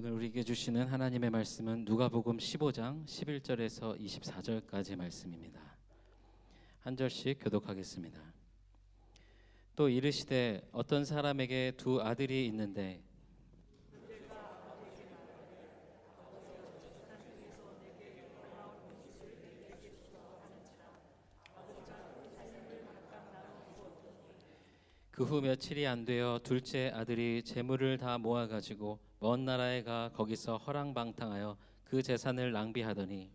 오늘 우리에게 주시는 하나님의 말씀은 누가복음 15장 11절에서 24절까지 말씀입니다. 한 절씩 교독하겠습니다. 또 이르시되 어떤 사람에게 두 아들이 있는데 그 후 며칠이 안 되어 둘째 아들이 재물을 다 모아 가지고 먼 나라에 가 거기서 허랑방탕하여 그 재산을 낭비하더니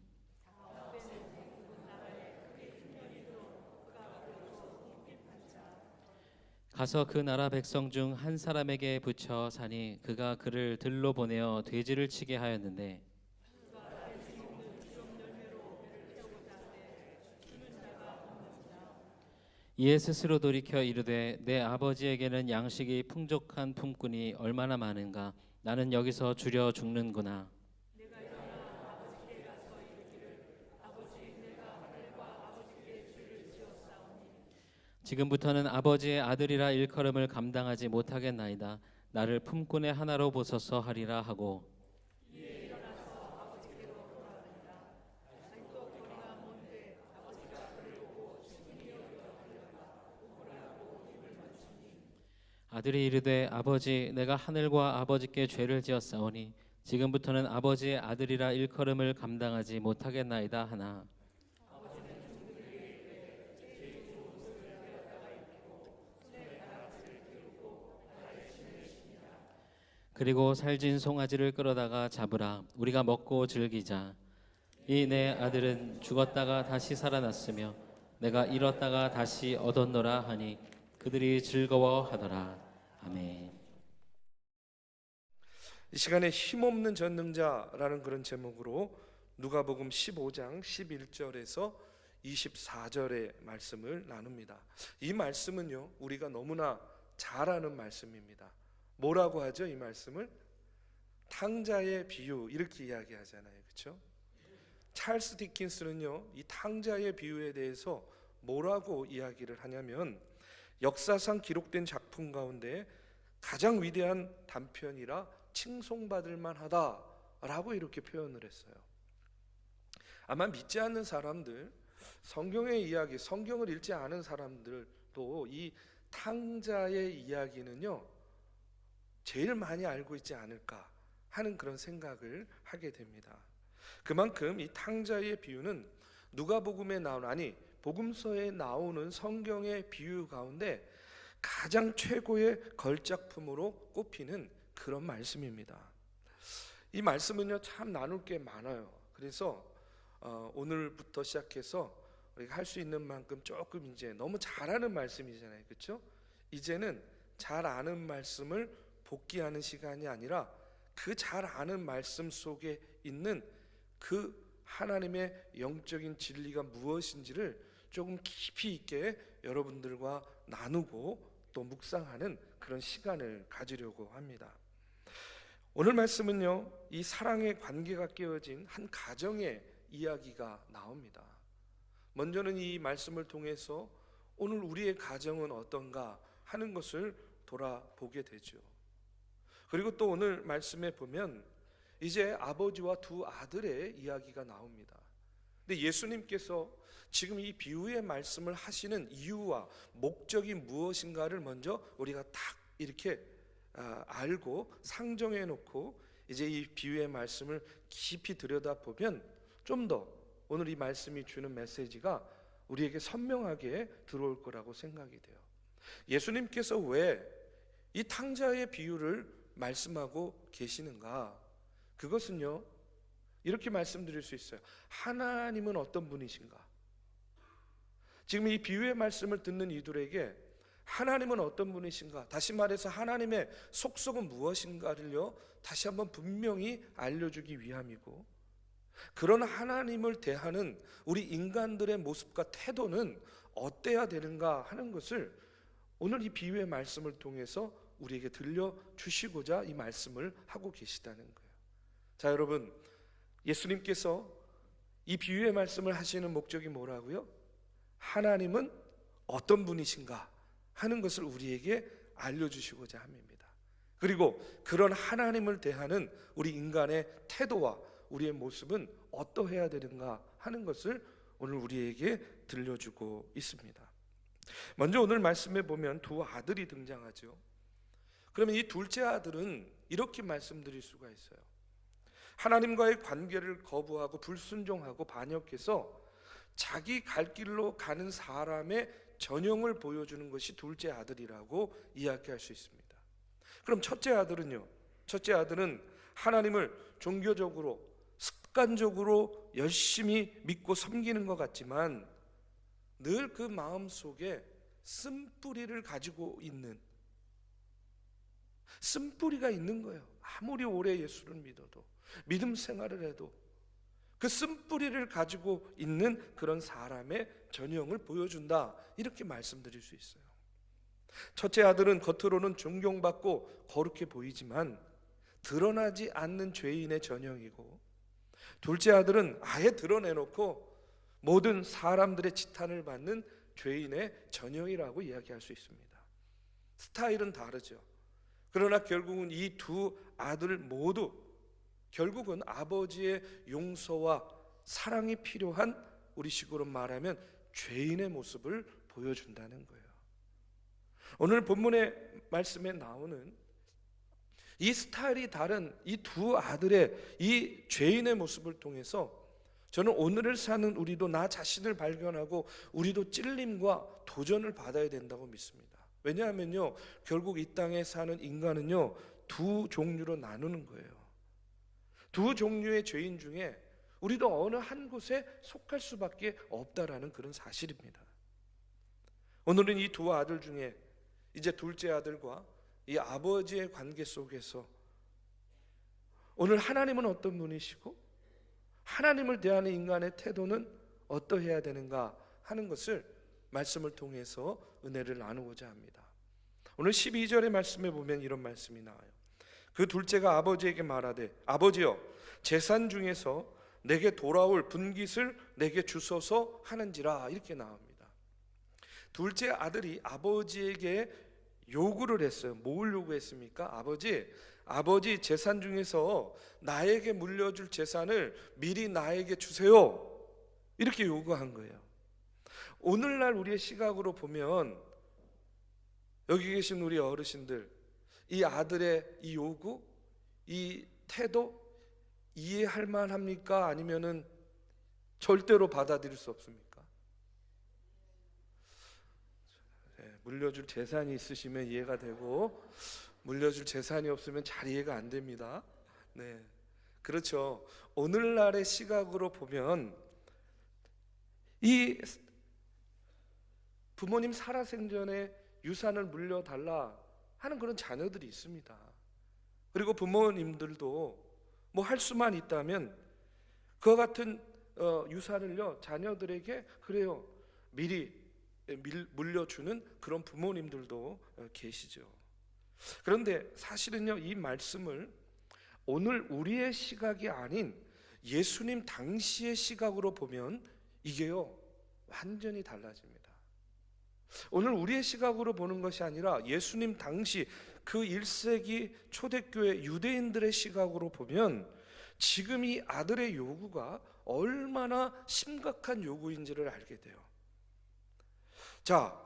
가서 그 나라 백성 중 한 사람에게 붙여 사니 그가 그를 들로 보내어 돼지를 치게 하였는데 이에 스스로 돌이켜 이르되 내 아버지에게는 양식이 풍족한 품꾼이 얼마나 많은가 나는 여기서 주려 죽는구나. 지금부터는 아버지의 아들이라 일컬음을 감당하지 못하겠나이다. 나를 품꾼의 하나로 보소서 하리라 하고 아들이 이르되 아버지 내가 하늘과 아버지께 죄를 지었사오니 지금부터는 아버지의 아들이라 일컬음을 감당하지 못하겠나이다 하나 그리고 살진 송아지를 끌어다가 잡으라 우리가 먹고 즐기자. 이 내 아들은 죽었다가 다시 살아났으며 내가 잃었다가 다시 얻었노라 하니 그들이 즐거워하더라. 아멘. 이 시간에 힘없는 전능자라는 그런 제목으로 누가복음 15장 11절에서 24절의 말씀을 나눕니다. 이 말씀은요 우리가 너무나 잘 아는 말씀입니다. 뭐라고 하죠? 이 말씀을 탕자의 비유 이렇게 이야기하잖아요. 그렇죠? 찰스 디킨스는요 이 탕자의 비유에 대해서 뭐라고 이야기를 하냐면 역사상 기록된 작품 가운데 가장 위대한 단편이라 칭송받을 만하다라고 이렇게 표현을 했어요. 아마 믿지 않는 사람들, 성경의 이야기, 성경을 읽지 않은 사람들도 이 탕자의 이야기는요 제일 많이 알고 있지 않을까 하는 그런 생각을 하게 됩니다. 그만큼 이 탕자의 비유는 누가복음에 나오는 복음서에 나오는 성경의 비유 가운데 가장 최고의 걸작품으로 꼽히는 그런 말씀입니다. 이 말씀은요 참 나눌 게 많아요. 그래서 오늘부터 시작해서 우리가 할 수 있는 만큼 조금 이제 너무 잘 아는 말씀이잖아요. 그렇죠? 이제는 잘 아는 말씀을 복기하는 시간이 아니라 그 잘 아는 말씀 속에 있는 그 하나님의 영적인 진리가 무엇인지를 조금 깊이 있게 여러분들과 나누고 또 묵상하는 그런 시간을 가지려고 합니다. 오늘 말씀은요 이 사랑의 관계가 깨어진 한 가정의 이야기가 나옵니다. 먼저는 이 말씀을 통해서 오늘 우리의 가정은 어떤가 하는 것을 돌아보게 되죠. 그리고 또 오늘 말씀에 보면 이제 아버지와 두 아들의 이야기가 나옵니다. 근데 예수님께서 지금 이 비유의 말씀을 하시는 이유와 목적이 무엇인가를 먼저 우리가 딱 이렇게 알고 상정해 놓고 이제 이 비유의 말씀을 깊이 들여다보면 좀 더 오늘 이 말씀이 주는 메시지가 우리에게 선명하게 들어올 거라고 생각이 돼요. 예수님께서 왜 이 탕자의 비유를 말씀하고 계시는가? 그것은요 이렇게 말씀드릴 수 있어요. 하나님은 어떤 분이신가? 지금 이 비유의 말씀을 듣는 이들에게 하나님은 어떤 분이신가? 다시 말해서 하나님의 속성은 무엇인가를요 다시 한번 분명히 알려주기 위함이고, 그런 하나님을 대하는 우리 인간들의 모습과 태도는 어때야 되는가 하는 것을 오늘 이 비유의 말씀을 통해서 우리에게 들려주시고자 이 말씀을 하고 계시다는 거예요. 자 여러분, 예수님께서 이 비유의 말씀을 하시는 목적이 뭐라고요? 하나님은 어떤 분이신가 하는 것을 우리에게 알려주시고자 함입니다. 그리고 그런 하나님을 대하는 우리 인간의 태도와 우리의 모습은 어떠해야 되는가 하는 것을 오늘 우리에게 들려주고 있습니다. 먼저 오늘 말씀에 보면 두 아들이 등장하죠. 그러면 이 둘째 아들은 이렇게 말씀드릴 수가 있어요. 하나님과의 관계를 거부하고 불순종하고 반역해서 자기 갈 길로 가는 사람의 전형을 보여주는 것이 둘째 아들이라고 이야기할 수 있습니다. 그럼 첫째 아들은요? 첫째 아들은 하나님을 종교적으로 습관적으로 열심히 믿고 섬기는 것 같지만 늘 그 마음속에 쓴뿌리를 가지고 있는, 쓴뿌리가 있는 거예요. 아무리 오래 예수를 믿어도, 믿음 생활을 해도 그 쓴뿌리를 가지고 있는 그런 사람의 전형을 보여준다, 이렇게 말씀드릴 수 있어요. 첫째 아들은 겉으로는 존경받고 거룩해 보이지만 드러나지 않는 죄인의 전형이고, 둘째 아들은 아예 드러내놓고 모든 사람들의 지탄을 받는 죄인의 전형이라고 이야기할 수 있습니다. 스타일은 다르죠. 그러나 결국은 이 두 아들 모두 결국은 아버지의 용서와 사랑이 필요한, 우리식으로 말하면 죄인의 모습을 보여준다는 거예요. 오늘 본문의 말씀에 나오는 이 스타일이 다른 이 두 아들의 이 죄인의 모습을 통해서 저는 오늘을 사는 우리도 나 자신을 발견하고 우리도 찔림과 도전을 받아야 된다고 믿습니다. 왜냐하면요, 결국 이 땅에 사는 인간은요 두 종류로 나누는 거예요. 두 종류의 죄인 중에 우리도 어느 한 곳에 속할 수밖에 없다라는 그런 사실입니다. 오늘은 이 두 아들 중에 이제 둘째 아들과 이 아버지의 관계 속에서 오늘 하나님은 어떤 분이시고 하나님을 대하는 인간의 태도는 어떠해야 되는가 하는 것을 말씀을 통해서 은혜를 나누고자 합니다. 오늘 12절의 말씀에 보면 이런 말씀이 나와요. 그 둘째가 아버지에게 말하되 아버지여 재산 중에서 내게 돌아올 분깃을 내게 주소서 하는지라, 이렇게 나옵니다. 둘째 아들이 아버지에게 요구를 했어요. 뭘 요구했습니까? 아버지 재산 중에서 나에게 물려줄 재산을 미리 나에게 주세요, 이렇게 요구한 거예요. 오늘날 우리의 시각으로 보면 여기 계신 우리 어르신들, 이 아들의 이 요구, 이 태도 이해할 만합니까? 아니면은 절대로 받아들일 수 없습니까? 물려줄 재산이 있으시면 이해가 되고 물려줄 재산이 없으면 잘 이해가 안 됩니다. 네, 그렇죠. 오늘날의 시각으로 보면 이 부모님 살아생전에 유산을 물려달라 하는 그런 자녀들이 있습니다. 그리고 부모님들도 뭐 할 수만 있다면 그와 같은 유산을요 자녀들에게 그래요 미리 물려주는 그런 부모님들도 계시죠. 그런데 사실은요 이 말씀을 오늘 우리의 시각이 아닌 예수님 당시의 시각으로 보면 이게요 완전히 달라집니다. 오늘 우리의 시각으로 보는 것이 아니라 예수님 당시 그 1세기 초대교회 유대인들의 시각으로 보면 지금 이 아들의 요구가 얼마나 심각한 요구인지를 알게 돼요. 자,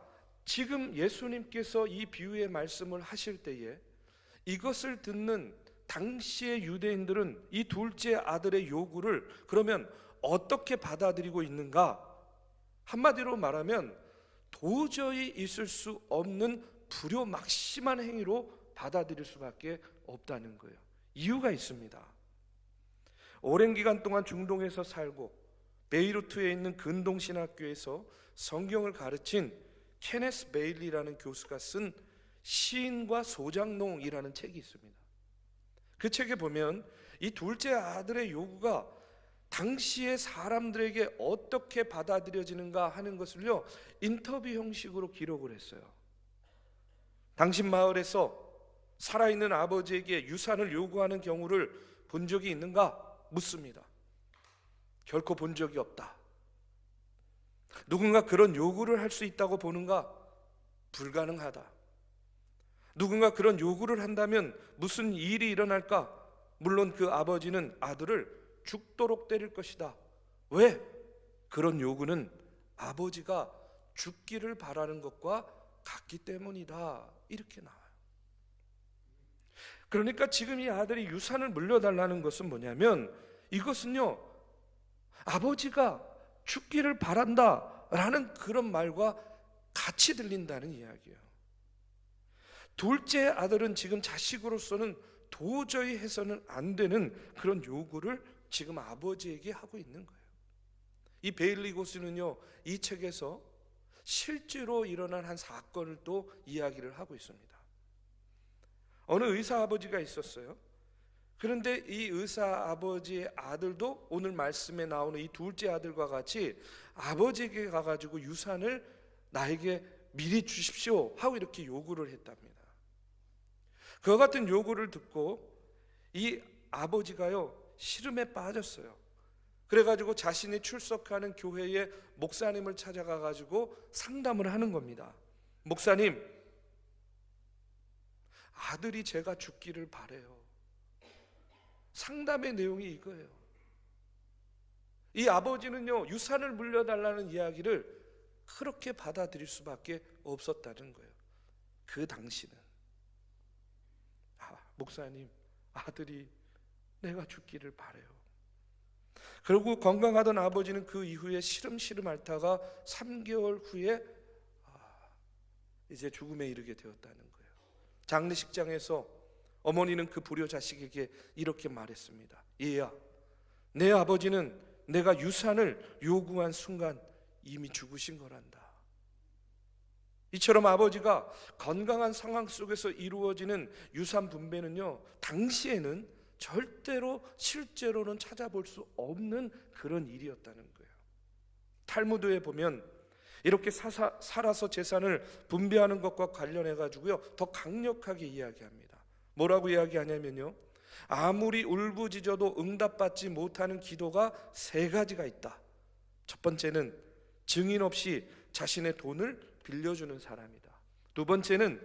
지금 예수님께서 이 비유의 말씀을 하실 때에 이것을 듣는 당시의 유대인들은 이 둘째 아들의 요구를 그러면 어떻게 받아들이고 있는가? 한마디로 말하면 도저히 있을 수 없는 불효막심한 행위로 받아들일 수밖에 없다는 거예요. 이유가 있습니다. 오랜 기간 동안 중동에서 살고 베이루트에 있는 근동신학교에서 성경을 가르친 케네스 베일리라는 교수가 쓴 시인과 소장농이라는 책이 있습니다. 그 책에 보면 이 둘째 아들의 요구가 당시의 사람들에게 어떻게 받아들여지는가 하는 것을요 인터뷰 형식으로 기록을 했어요. 당신 마을에서 살아있는 아버지에게 유산을 요구하는 경우를 본 적이 있는가? 묻습니다. 결코 본 적이 없다. 누군가 그런 요구를 할 수 있다고 보는가? 불가능하다. 누군가 그런 요구를 한다면 무슨 일이 일어날까? 물론 그 아버지는 아들을 죽도록 때릴 것이다. 왜? 그런 요구는 아버지가 죽기를 바라는 것과 같기 때문이다. 이렇게 나와요. 그러니까 지금 이 아들이 유산을 물려달라는 것은 뭐냐면, 이것은요, 아버지가 죽기를 바란다라는 그런 말과 같이 들린다는 이야기예요. 둘째 아들은 지금 자식으로서는 도저히 해서는 안 되는 그런 요구를 지금 아버지에게 하고 있는 거예요. 이 베일리고스는요, 이 책에서 실제로 일어난 한 사건을 또 이야기를 하고 있습니다. 어느 의사 아버지가 있었어요. 그런데 이 의사 아버지의 아들도 오늘 말씀에 나오는 이 둘째 아들과 같이 아버지에게 가가지고 유산을 나에게 미리 주십시오 하고 이렇게 요구를 했답니다. 그와 같은 요구를 듣고 이 아버지가요, 시름에 빠졌어요. 그래가지고 자신이 출석하는 교회의 목사님을 찾아가가지고 상담을 하는 겁니다. 목사님, 아들이 제가 죽기를 바래요. 상담의 내용이 이거예요. 이 아버지는요, 유산을 물려달라는 이야기를 그렇게 받아들일 수밖에 없었다는 거예요. 그 당시는. 목사님, 아들이 내가 죽기를 바래요. 그리고 건강하던 아버지는 그 이후에 시름시름 앓다가 3개월 후에 이제 죽음에 이르게 되었다는 거예요. 장례식장에서 어머니는 그 불효 자식에게 이렇게 말했습니다. 얘야, 내 아버지는 내가 유산을 요구한 순간 이미 죽으신 거란다. 이처럼 아버지가 건강한 상황 속에서 이루어지는 유산 분배는요, 당시에는 절대로 실제로는 찾아볼 수 없는 그런 일이었다는 거예요. 탈무드에 보면 이렇게 살아서 재산을 분배하는 것과 관련해 가지고요, 더 강력하게 이야기합니다. 뭐라고 이야기하냐면요, 아무리 울부짖어도 응답받지 못하는 기도가 3가지가 있다. 첫 번째는 증인 없이 자신의 돈을 빌려주는 사람이다. 두 번째는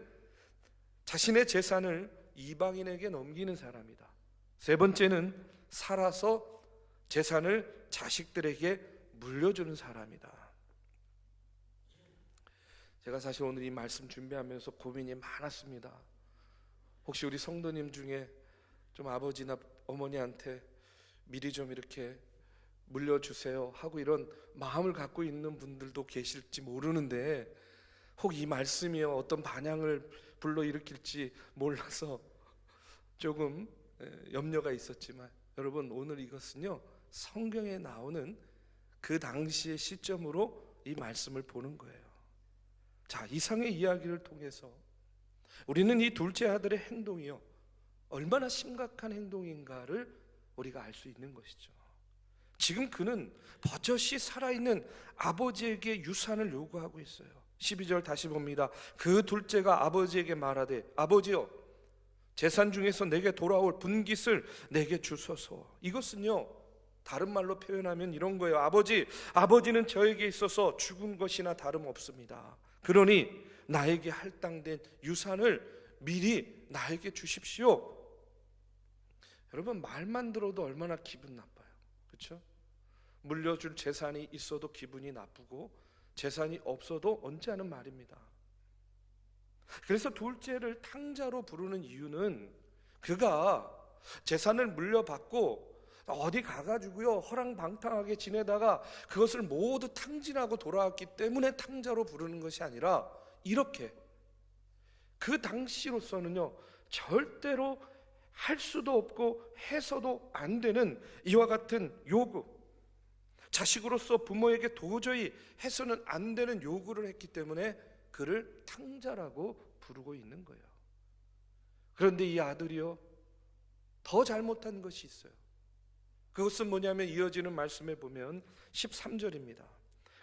자신의 재산을 이방인에게 넘기는 사람이다. 세 번째는 살아서 재산을 자식들에게 물려주는 사람이다. 제가 사실 오늘 이 말씀 준비하면서 고민이 많았습니다. 혹시 우리 성도님 중에 좀 아버지나 어머니한테 미리 좀 이렇게 물려주세요 하고 이런 마음을 갖고 있는 분들도 계실지 모르는데, 혹 이 말씀이 어떤 반향을 불러일으킬지 몰라서 조금 염려가 있었지만, 여러분, 오늘 이것은요, 성경에 나오는 그 당시의 시점으로 이 말씀을 보는 거예요. 자, 이상의 이야기를 통해서 우리는 이 둘째 아들의 행동이요, 얼마나 심각한 행동인가를 우리가 알 수 있는 것이죠. 지금 그는 버젓이 살아있는 아버지에게 유산을 요구하고 있어요. 12절 다시 봅니다. 그 둘째가 아버지에게 말하되, 아버지여, 재산 중에서 내게 돌아올 분깃을 내게 주소서. 이것은요, 다른 말로 표현하면 이런 거예요. 아버지는 저에게 있어서 죽은 것이나 다름없습니다. 그러니 나에게 할당된 유산을 미리 나에게 주십시오. 여러분, 말만 들어도 얼마나 기분 나빠요. 그렇죠? 물려줄 재산이 있어도 기분이 나쁘고 재산이 없어도 언짢은 하는 말입니다. 그래서 둘째를 탕자로 부르는 이유는 그가 재산을 물려받고 어디 가가지고요, 허랑방탕하게 지내다가 그것을 모두 탕진하고 돌아왔기 때문에 탕자로 부르는 것이 아니라, 이렇게 그 당시로서는요, 절대로 할 수도 없고 해서도 안 되는 이와 같은 요구, 자식으로서 부모에게 도저히 해서는 안 되는 요구를 했기 때문에 그를 탕자라고 부르고 있는 거예요. 그런데 이 아들이요, 더 잘못한 것이 있어요. 그것은 뭐냐면 이어지는 말씀에 보면 13절입니다.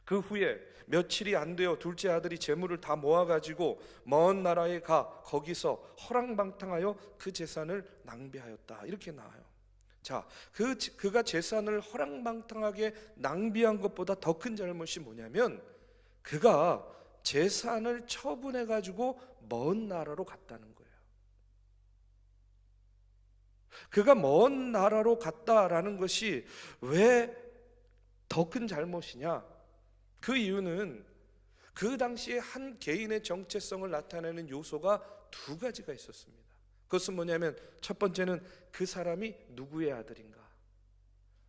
그 후에 며칠이 안 되어 둘째 아들이 재물을 다 모아가지고 먼 나라에 가 거기서 허랑방탕하여 그 재산을 낭비하였다. 이렇게 나와요. 자, 그가 재산을 허랑방탕하게 낭비한 것보다 더 큰 잘못이 뭐냐면, 그가 재산을 처분해가지고 먼 나라로 갔다는 거예요. 그가 먼 나라로 갔다라는 것이 왜 더 큰 잘못이냐? 그 이유는 그 당시에 한 개인의 정체성을 나타내는 요소가 두 가지가 있었습니다. 그것은 뭐냐면 첫 번째는 그 사람이 누구의 아들인가,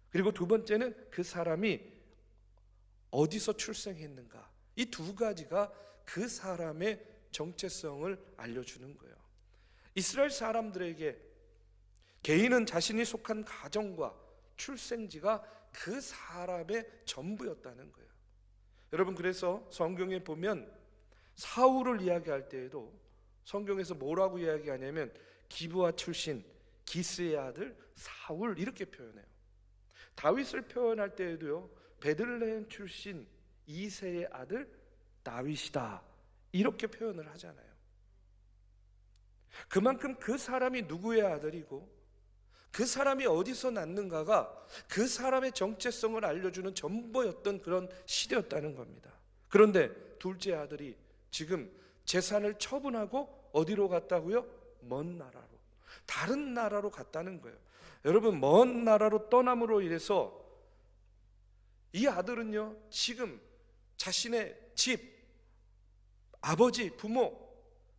그리고 두 번째는 그 사람이 어디서 출생했는가. 이 두 가지가 그 사람의 정체성을 알려주는 거예요. 이스라엘 사람들에게 개인은 자신이 속한 가정과 출생지가 그 사람의 전부였다는 거예요. 여러분, 그래서 성경에 보면 사울을 이야기할 때에도 성경에서 뭐라고 이야기하냐면 기브아 출신 기스의 아들 사울 이렇게 표현해요. 다윗을 표현할 때에도요, 베들레헴 출신 이새의 아들 다윗이다 이렇게 표현을 하잖아요. 그만큼 그 사람이 누구의 아들이고 그 사람이 어디서 났는가가 그 사람의 정체성을 알려주는 전부였던 그런 시대였다는 겁니다. 그런데 둘째 아들이 지금 재산을 처분하고 어디로 갔다고요? 먼 나라로, 다른 나라로 갔다는 거예요. 여러분, 먼 나라로 떠남으로 인해서 이 아들은요, 지금 자신의 집, 아버지, 부모,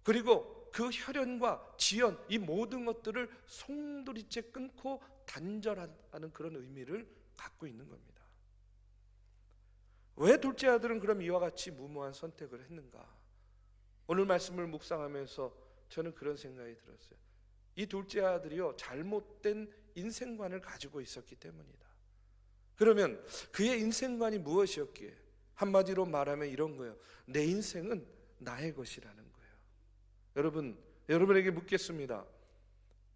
그리고 그 혈연과 지연, 이 모든 것들을 송두리째 끊고 단절하는 그런 의미를 갖고 있는 겁니다. 왜 둘째 아들은 그럼 이와 같이 무모한 선택을 했는가? 오늘 말씀을 묵상하면서 저는 그런 생각이 들었어요. 이 둘째 아들이요, 잘못된 인생관을 가지고 있었기 때문이다. 그러면 그의 인생관이 무엇이었기에? 한마디로 말하면 이런 거예요. 내 인생은 나의 것이라는 거예요. 여러분에게 묻겠습니다.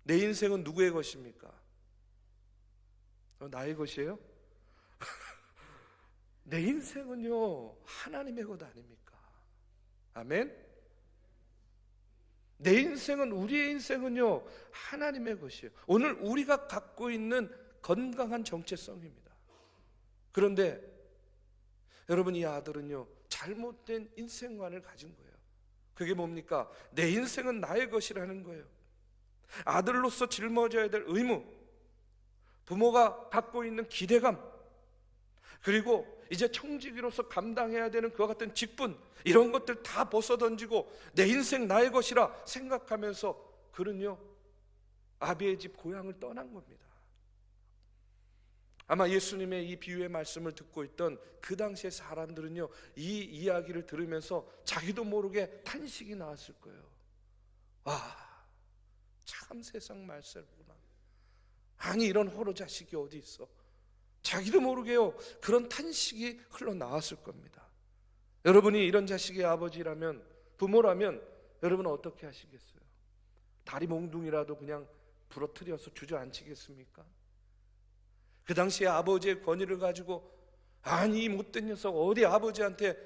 내 인생은 누구의 것입니까? 나의 것이에요? 내 인생은요, 하나님의 것 아닙니까? 아멘? 내 인생은, 우리의 인생은요, 하나님의 것이에요. 오늘 우리가 갖고 있는 건강한 정체성입니다. 그런데 여러분, 이 아들은요, 잘못된 인생관을 가진 거예요. 그게 뭡니까? 내 인생은 나의 것이라는 거예요. 아들로서 짊어져야 될 의무, 부모가 갖고 있는 기대감, 그리고 이제 청지기로서 감당해야 되는 그와 같은 직분, 이런 것들 다 벗어던지고 내 인생 나의 것이라 생각하면서 그는요, 아비의 집 고향을 떠난 겁니다. 아마 예수님의 이 비유의 말씀을 듣고 있던 그 당시의 사람들은요, 이 이야기를 들으면서 자기도 모르게 탄식이 나왔을 거예요. 참 세상 말세구나. 아니, 이런 호로 자식이 어디 있어? 자기도 모르게요, 그런 탄식이 흘러나왔을 겁니다. 여러분이 이런 자식의 아버지라면, 부모라면 여러분은 어떻게 하시겠어요? 다리 몽둥이라도 그냥 부러뜨려서 주저앉히겠습니까? 그 당시에 아버지의 권위를 가지고, 아니 이 못된 녀석 어디 아버지한테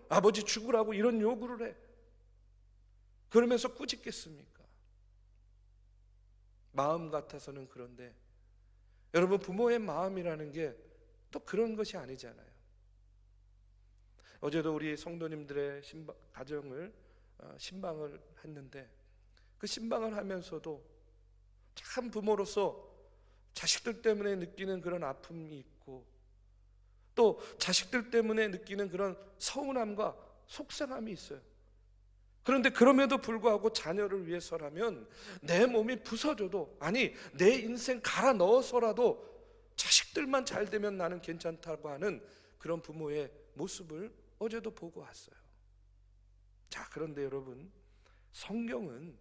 아버지 죽으라고 이런 요구를 해? 그러면서 꾸짖겠습니까? 마음 같아서는 그런데 여러분, 부모의 마음이라는 게 또 그런 것이 아니잖아요. 어제도 우리 성도님들의 가정을 신방을 했는데, 그 신방을 하면서도 참 부모로서 자식들 때문에 느끼는 그런 아픔이 있고, 또 자식들 때문에 느끼는 그런 서운함과 속상함이 있어요. 그런데 그럼에도 불구하고 자녀를 위해서라면 내 몸이 부서져도, 아니 내 인생 갈아 넣어서라도 자식들만 잘 되면 나는 괜찮다고 하는 그런 부모의 모습을 어제도 보고 왔어요. 자, 그런데 여러분, 성경은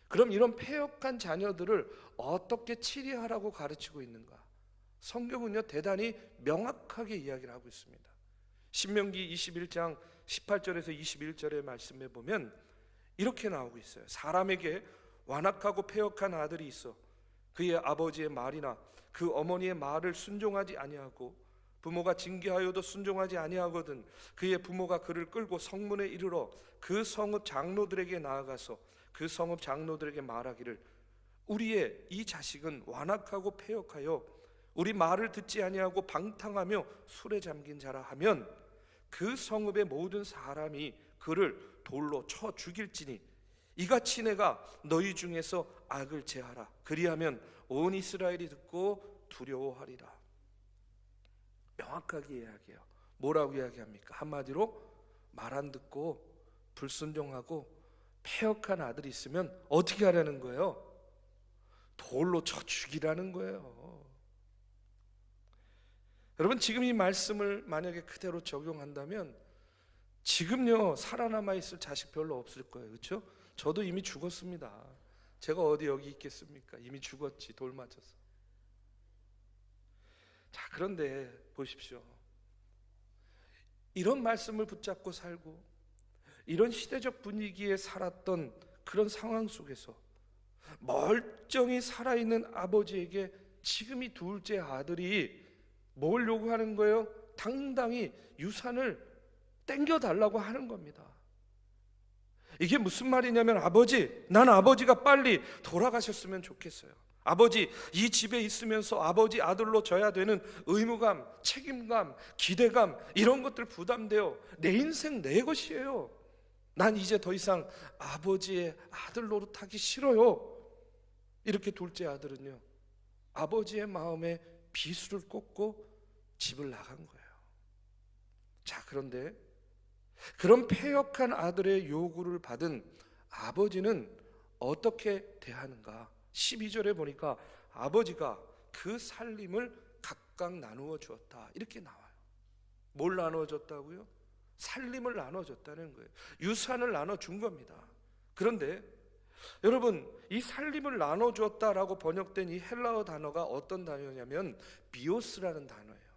그럼 이런 패역한 자녀들을 어떻게 치리하라고 가르치고 있는가? 성경은요, 대단히 명확하게 이야기를 하고 있습니다. 신명기 21장 18절에서 21절의 말씀에 보면 이렇게 나오고 있어요. 사람에게 완악하고 패역한 아들이 있어 그의 아버지의 말이나 그 어머니의 말을 순종하지 아니하고, 부모가 징계하여도 순종하지 아니하거든 그의 부모가 그를 끌고 성문에 이르러 그 성읍 장로들에게 나아가서 그 성읍 장로들에게 말하기를, 우리의 이 자식은 완악하고 패역하여 우리 말을 듣지 아니하고 방탕하며 술에 잠긴 자라 하면 그 성읍의 모든 사람이 그를 돌로 쳐 죽일지니 이같이 내가 너희 중에서 악을 제하라. 그리하면 온 이스라엘이 듣고 두려워하리라. 명확하게 이야기해요. 뭐라고 이야기합니까? 한마디로 말 안 듣고 불순종하고 패역한 아들이 있으면 어떻게 하라는 거예요? 돌로 쳐 죽이라는 거예요. 여러분, 지금 이 말씀을 만약에 그대로 적용한다면 지금요 살아남아 있을 자식 별로 없을 거예요. 그렇죠? 저도 이미 죽었습니다. 제가 어디 여기 있겠습니까? 이미 죽었지, 돌 맞아서. 자, 그런데 보십시오. 이런 말씀을 붙잡고 살고 이런 시대적 분위기에 살았던 그런 상황 속에서 멀쩡히 살아있는 아버지에게 지금 이 둘째 아들이 뭘 요구하는 거예요? 당당히 유산을 땡겨달라고 하는 겁니다. 이게 무슨 말이냐면, 아버지, 난 아버지가 빨리 돌아가셨으면 좋겠어요. 아버지, 이 집에 있으면서 아버지 아들로 져야 되는 의무감, 책임감, 기대감, 이런 것들 부담돼요. 내 인생 내 것이에요. 난 이제 더 이상 아버지의 아들 노릇하기 싫어요. 이렇게 둘째 아들은요 아버지의 마음에 비수를 꽂고 집을 나간 거예요. 자, 그런데 그런 패역한 아들의 요구를 받은 아버지는 어떻게 대하는가? 12절에 보니까 아버지가 그 살림을 각각 나누어 주었다, 이렇게 나와요. 뭘 나누어 줬다고요? 살림을 나눠 줬다는 거예요. 유산을 나눠 준 겁니다. 그런데 여러분, 이 살림을 나눠 줬다라고 번역된 이 헬라어 단어가 어떤 단어냐면 비오스라는 단어예요.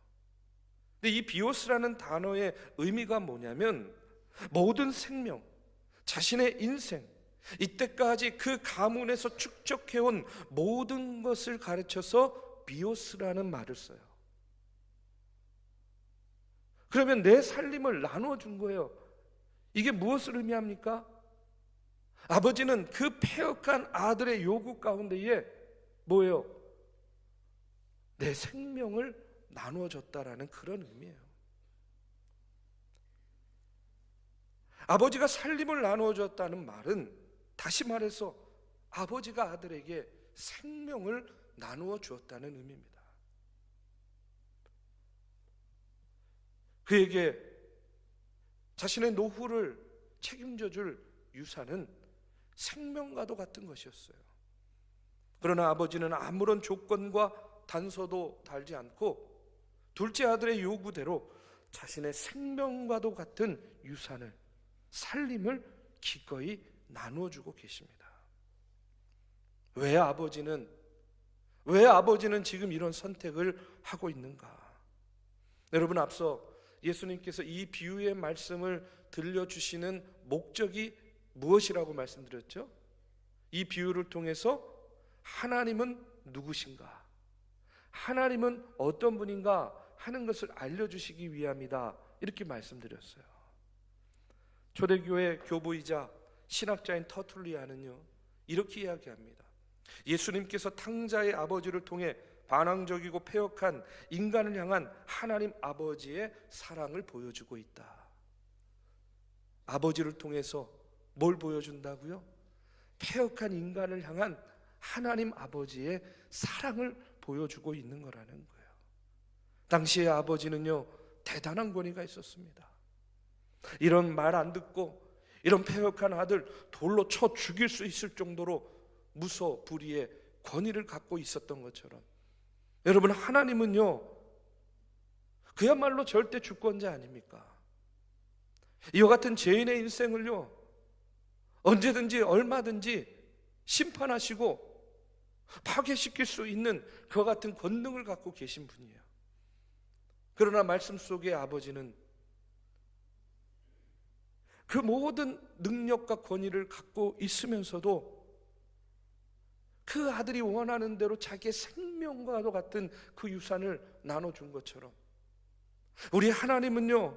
근데 이 비오스라는 단어의 의미가 뭐냐면, 모든 생명, 자신의 인생, 이때까지 그 가문에서 축적해온 모든 것을 가르쳐서 비오스라는 말을 써요. 그러면 내 살림을 나누어 준 거예요. 이게 무엇을 의미합니까? 아버지는 그 패역한 아들의 요구 가운데에 뭐예요? 내 생명을 나누어 줬다라는 그런 의미예요. 아버지가 살림을 나누어 줬다는 말은, 다시 말해서 아버지가 아들에게 생명을 나누어 주었다는 의미입니다. 그에게 자신의 노후를 책임져 줄 유산은 생명과도 같은 것이었어요. 그러나 아버지는 아무런 조건과 단서도 달지 않고 둘째 아들의 요구대로 자신의 생명과도 같은 유산을, 살림을 기꺼이 나누어주고 계십니다. 왜 아버지는 지금 이런 선택을 하고 있는가? 여러분, 앞서 예수님께서 이 비유의 말씀을 들려주시는 목적이 무엇이라고 말씀드렸죠? 이 비유를 통해서 하나님은 누구신가, 하나님은 어떤 분인가 하는 것을 알려주시기 위함이다, 이렇게 말씀드렸어요. 초대교회 교부이자 신학자인 터툴리안은요 이렇게 이야기합니다. 예수님께서 탕자의 아버지를 통해 반항적이고 패역한 인간을 향한 하나님 아버지의 사랑을 보여주고 있다. 아버지를 통해서 뭘 보여준다고요? 패역한 인간을 향한 하나님 아버지의 사랑을 보여주고 있는 거라는 거예요. 당시의 아버지는요 대단한 권위가 있었습니다. 이런 말 안 듣고 이런 패역한 아들 돌로 쳐 죽일 수 있을 정도로 무소불위의 권위를 갖고 있었던 것처럼, 여러분, 하나님은요 그야말로 절대 주권자 아닙니까? 이와 같은 죄인의 인생을요 언제든지 얼마든지 심판하시고 파괴시킬 수 있는 그와 같은 권능을 갖고 계신 분이에요. 그러나 말씀 속에 아버지는 그 모든 능력과 권위를 갖고 있으면서도 그 아들이 원하는 대로 자기의 생명과도 같은 그 유산을 나눠준 것처럼, 우리 하나님은요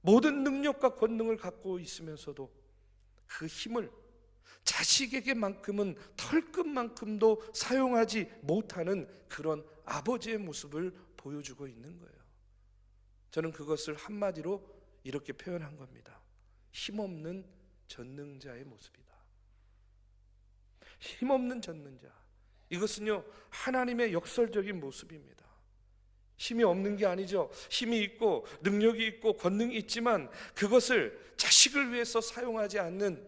모든 능력과 권능을 갖고 있으면서도 그 힘을 자식에게만큼은 털끝만큼도 사용하지 못하는 그런 아버지의 모습을 보여주고 있는 거예요. 저는 그것을 한마디로 이렇게 표현한 겁니다. 힘없는 전능자의 모습이다. 힘없는 전능자, 이것은요 하나님의 역설적인 모습입니다. 힘이 없는 게 아니죠. 힘이 있고 능력이 있고 권능이 있지만 그것을 자식을 위해서 사용하지 않는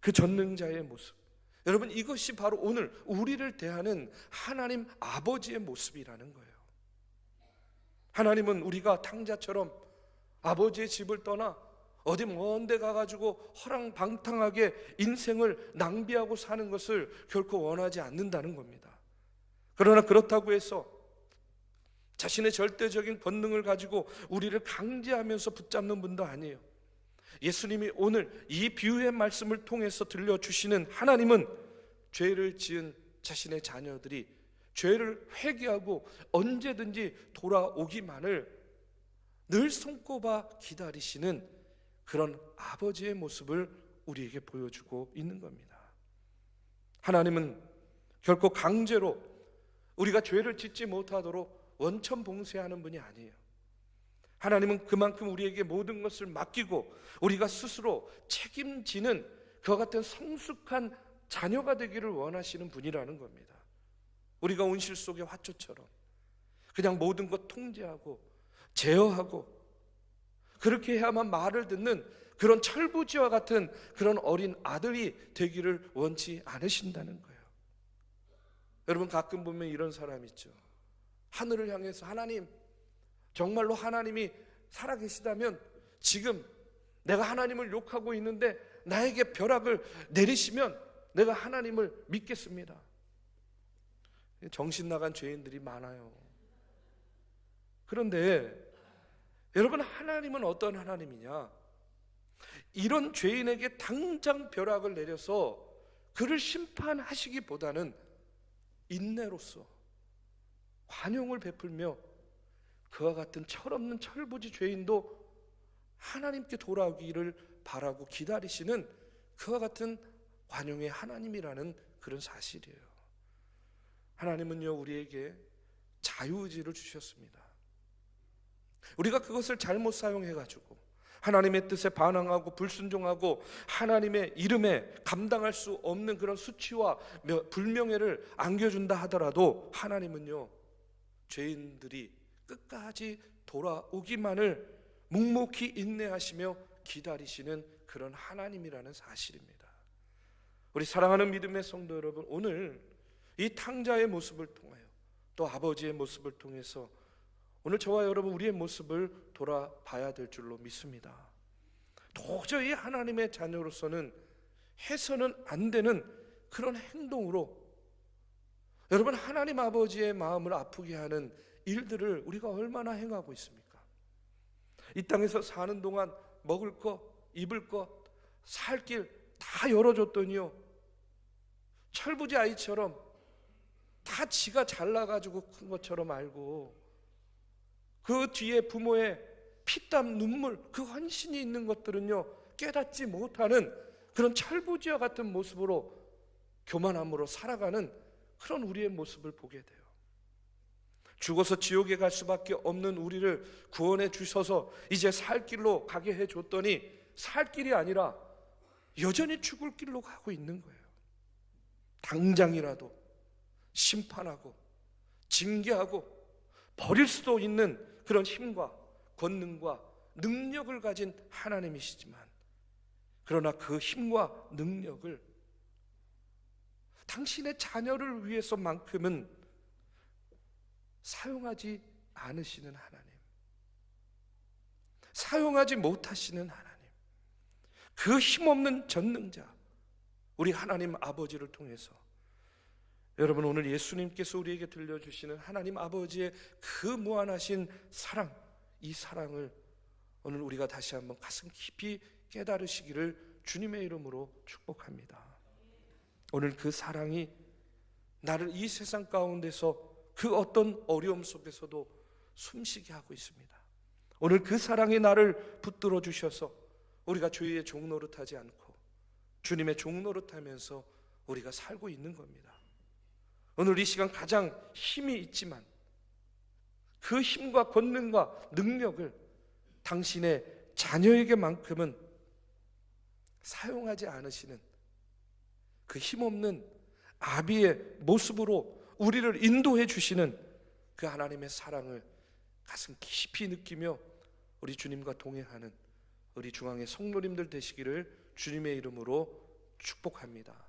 그 전능자의 모습, 여러분 이것이 바로 오늘 우리를 대하는 하나님 아버지의 모습이라는 거예요. 하나님은 우리가 탕자처럼 아버지의 집을 떠나 어디 먼 데 가가지고 허랑방탕하게 인생을 낭비하고 사는 것을 결코 원하지 않는다는 겁니다. 그러나 그렇다고 해서 자신의 절대적인 권능을 가지고 우리를 강제하면서 붙잡는 분도 아니에요. 예수님이 오늘 이 비유의 말씀을 통해서 들려주시는 하나님은 죄를 지은 자신의 자녀들이 죄를 회개하고 언제든지 돌아오기만을 늘 손꼽아 기다리시는 그런 아버지의 모습을 우리에게 보여주고 있는 겁니다. 하나님은 결코 강제로 우리가 죄를 짓지 못하도록 원천 봉쇄하는 분이 아니에요. 하나님은 그만큼 우리에게 모든 것을 맡기고 우리가 스스로 책임지는 그와 같은 성숙한 자녀가 되기를 원하시는 분이라는 겁니다. 우리가 온실 속의 화초처럼 그냥 모든 것 통제하고 제어하고 그렇게 해야만 말을 듣는 그런 철부지와 같은 그런 어린 아들이 되기를 원치 않으신다는 거예요. 여러분 가끔 보면 이런 사람 있죠. 하늘을 향해서 하나님, 정말로 하나님이 살아계시다면 지금 내가 하나님을 욕하고 있는데 나에게 벼락을 내리시면 내가 하나님을 믿겠습니다. 정신 나간 죄인들이 많아요. 그런데 여러분 하나님은 어떤 하나님이냐? 이런 죄인에게 당장 벼락을 내려서 그를 심판하시기보다는 인내로서 관용을 베풀며 그와 같은 철없는 철부지 죄인도 하나님께 돌아오기를 바라고 기다리시는 그와 같은 관용의 하나님이라는 그런 사실이에요. 하나님은요 우리에게 자유의지를 주셨습니다. 우리가 그것을 잘못 사용해가지고 하나님의 뜻에 반항하고 불순종하고 하나님의 이름에 감당할 수 없는 그런 수치와 불명예를 안겨준다 하더라도 하나님은요 죄인들이 끝까지 돌아오기만을 묵묵히 인내하시며 기다리시는 그런 하나님이라는 사실입니다. 우리 사랑하는 믿음의 성도 여러분, 오늘 이 탕자의 모습을 통하여 또 아버지의 모습을 통해서 오늘 저와 여러분 우리의 모습을 돌아봐야 될 줄로 믿습니다. 도저히 하나님의 자녀로서는 해서는 안 되는 그런 행동으로 여러분 하나님 아버지의 마음을 아프게 하는 일들을 우리가 얼마나 행하고 있습니까? 이 땅에서 사는 동안 먹을 것, 입을 것, 살 길 다 열어줬더니요 철부지 아이처럼 다 지가 잘나가지고 큰 것처럼 알고 그 뒤에 부모의 피땀 눈물 그 헌신이 있는 것들은요 깨닫지 못하는 그런 철부지와 같은 모습으로 교만함으로 살아가는 그런 우리의 모습을 보게 돼요. 죽어서 지옥에 갈 수밖에 없는 우리를 구원해 주셔서 이제 살 길로 가게 해줬더니 살 길이 아니라 여전히 죽을 길로 가고 있는 거예요. 당장이라도 심판하고 징계하고 버릴 수도 있는 그런 힘과 권능과 능력을 가진 하나님이시지만 그러나 그 힘과 능력을 당신의 자녀를 위해서만큼은 사용하지 않으시는 하나님, 사용하지 못하시는 하나님, 그 힘없는 전능자 우리 하나님 아버지를 통해서 여러분 오늘 예수님께서 우리에게 들려주시는 하나님 아버지의 그 무한하신 사랑, 이 사랑을 오늘 우리가 다시 한번 가슴 깊이 깨달으시기를 주님의 이름으로 축복합니다. 오늘 그 사랑이 나를 이 세상 가운데서 그 어떤 어려움 속에서도 숨쉬게 하고 있습니다. 오늘 그 사랑이 나를 붙들어 주셔서 우리가 죄의 종노릇하지 않고 주님의 종노릇하면서 우리가 살고 있는 겁니다. 오늘 이 시간 가장 힘이 있지만 그 힘과 권능과 능력을 당신의 자녀에게만큼은 사용하지 않으시는 그 힘없는 아비의 모습으로 우리를 인도해 주시는 그 하나님의 사랑을 가슴 깊이 느끼며 우리 주님과 동행하는 우리 중앙의 성도님들 되시기를 주님의 이름으로 축복합니다.